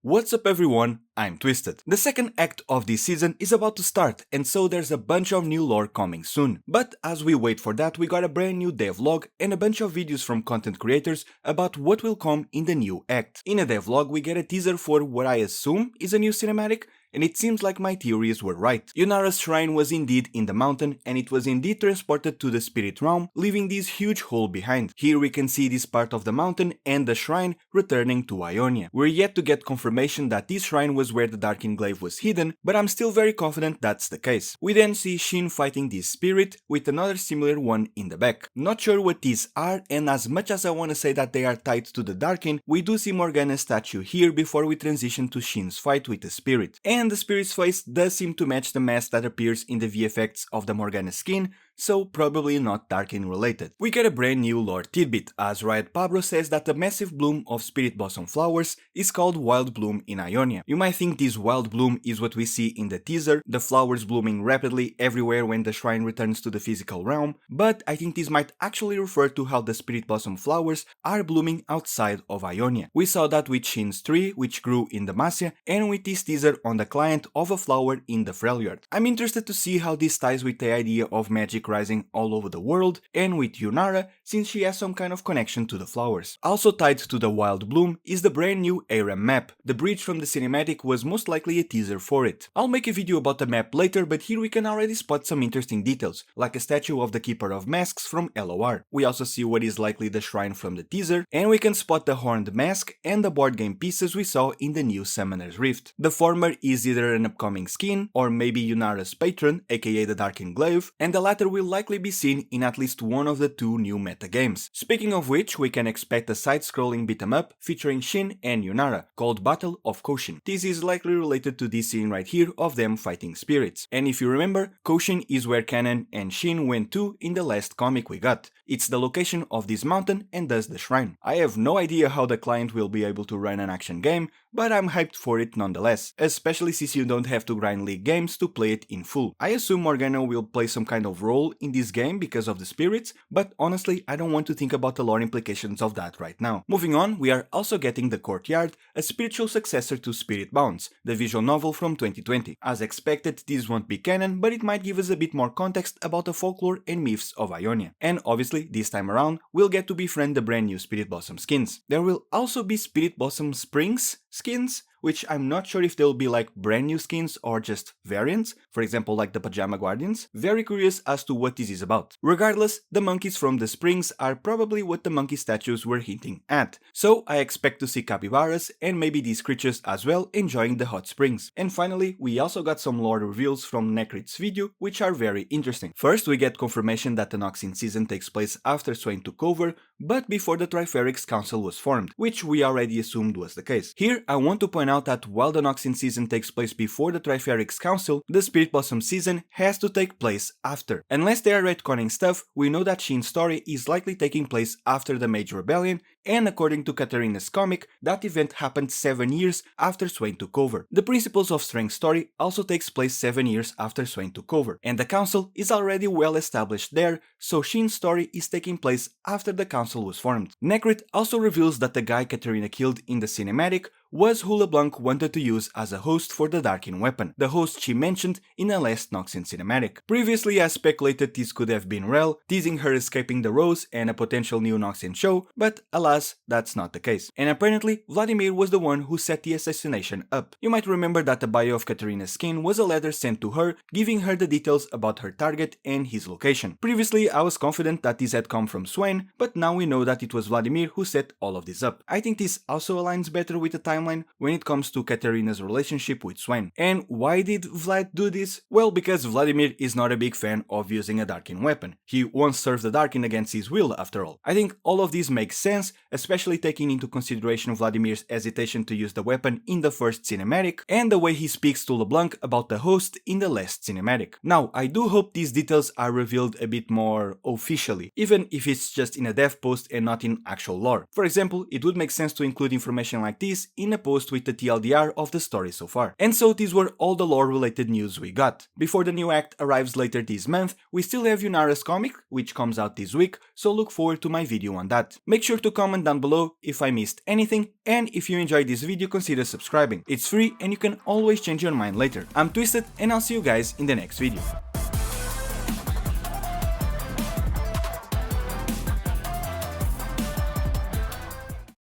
What's up everyone, I'm Twisted. The second act of this season is about to start, and so there's a bunch of new lore coming soon. But as we wait for that, we got a brand new devlog and a bunch of videos from content creators about what will come in the new act. In a devlog we get a teaser for what I assume is a new cinematic, and it seems like my theories were right. Yunara's shrine was indeed in the mountain, and it was indeed transported to the spirit realm, leaving this huge hole behind. Here we can see this part of the mountain and the shrine returning to Ionia. We're yet to get confirmation that this shrine was where the Darkin Glaive was hidden, but I'm still very confident that's the case. We then see Shen fighting this spirit with another similar one in the back. Not sure what these are, and as much as I want to say that they are tied to the Darkin, we do see Morgana's statue here before we transition to Shen's fight with the spirit. And the spirit's face does seem to match the mask that appears in the VFX of the Morgana skin, so probably not Darkin related. We get a brand new lore tidbit, as Riot Pablo says that the massive bloom of spirit blossom flowers is called Wyldbloom in Ionia. You might think this Wyldbloom is what we see in the teaser, the flowers blooming rapidly everywhere when the shrine returns to the physical realm, but I think this might actually refer to how the spirit blossom flowers are blooming outside of Ionia. We saw that with Shen's tree, which grew in Demacia, and with this teaser on the client of a flower in the Freljord. I'm interested to see how this ties with the idea of magic rising all over the world, and with Yunara, since she has some kind of connection to the flowers. Also tied to the Wyldbloom is the brand new ARAM map. The bridge from the cinematic was most likely a teaser for it. I'll make a video about the map later, but here we can already spot some interesting details, like a statue of the Keeper of Masks from LOR. We also see what is likely the shrine from the teaser, and we can spot the horned mask and the board game pieces we saw in the new Summoner's Rift. The former is either an upcoming skin, or maybe Yunara's patron, aka the Darkin Glaive, and the latter will likely be seen in at least one of the two new meta games. Speaking of which, we can expect a side-scrolling beat-em-up featuring Shen and Yunara, called Battle of Koeshin. This is likely related to this scene right here of them fighting spirits. And if you remember, Koeshin is where Kennen and Shen went to in the last comic we got. It's the location of this mountain and thus the shrine. I have no idea how the client will be able to run an action game, but I'm hyped for it nonetheless, especially since you don't have to grind league games to play it in full. I assume Morgana will play some kind of role in this game because of the spirits, but honestly I don't want to think about the lore implications of that right now. Moving on, we are also getting the Courtyard, a spiritual successor to Spirit Bounds, the visual novel from 2020. As expected, this won't be canon, but it might give us a bit more context about the folklore and myths of Ionia. And obviously, this time around, we'll get to befriend the brand new Spirit Blossom skins. There will also be Spirit Blossom Springs skins, which I'm not sure if they'll be like brand new skins or just variants, for example like the Pajama Guardians. Very curious as to what this is about. Regardless, the monkeys from the springs are probably what the monkey statues were hinting at, so I expect to see capybaras and maybe these creatures as well enjoying the hot springs. And finally, we also got some lore reveals from Necrit's video, which are very interesting. First, we get confirmation that the Noxin season takes place after Swain took over, but before the Triferix Council was formed, which we already assumed was the case. Here, I want to point out that while the Noxin season takes place before the Triferix Council, the Spirit Blossom season has to take place after. Unless they are retconning stuff, we know that Shen's story is likely taking place after the Mage Rebellion, and according to Katarina's comic, that event happened 7 years after Swain took over. The Principles of Strength story also takes place 7 years after Swain took over, and the council is already well established there, so Shen's story is taking place after the council was formed. Necrit also reveals that the guy Katarina killed in the cinematic was who LeBlanc wanted to use as a host for the Darkin weapon, the host she mentioned in the last Noxin cinematic. Previously I speculated this could have been Rel, teasing her escaping the Rose and a potential new Noxin show, but alas, that's not the case. And apparently, Vladimir was the one who set the assassination up. You might remember that the bio of Katarina's skin was a letter sent to her, giving her the details about her target and his location. Previously I was confident that this had come from Swain, but now we know that it was Vladimir who set all of this up. I think this also aligns better with the timeline when it comes to Katarina's relationship with Swain. And why did Vlad do this? Well, because Vladimir is not a big fan of using a Darkin weapon. He once served the Darkin against his will, after all. I think all of this makes sense, especially taking into consideration Vladimir's hesitation to use the weapon in the first cinematic, and the way he speaks to LeBlanc about the host in the last cinematic. Now, I do hope these details are revealed a bit more officially, even if it's just in a dev post and not in actual lore. For example, it would make sense to include information like this in in a post with the TLDR of the story so far. And so these were all the lore related news we got. Before the new act arrives later this month, we still have Yunara's comic, which comes out this week, so look forward to my video on that. Make sure to comment down below if I missed anything, and if you enjoyed this video consider subscribing. It's free and you can always change your mind later. I'm Twisted and I'll see you guys in the next video.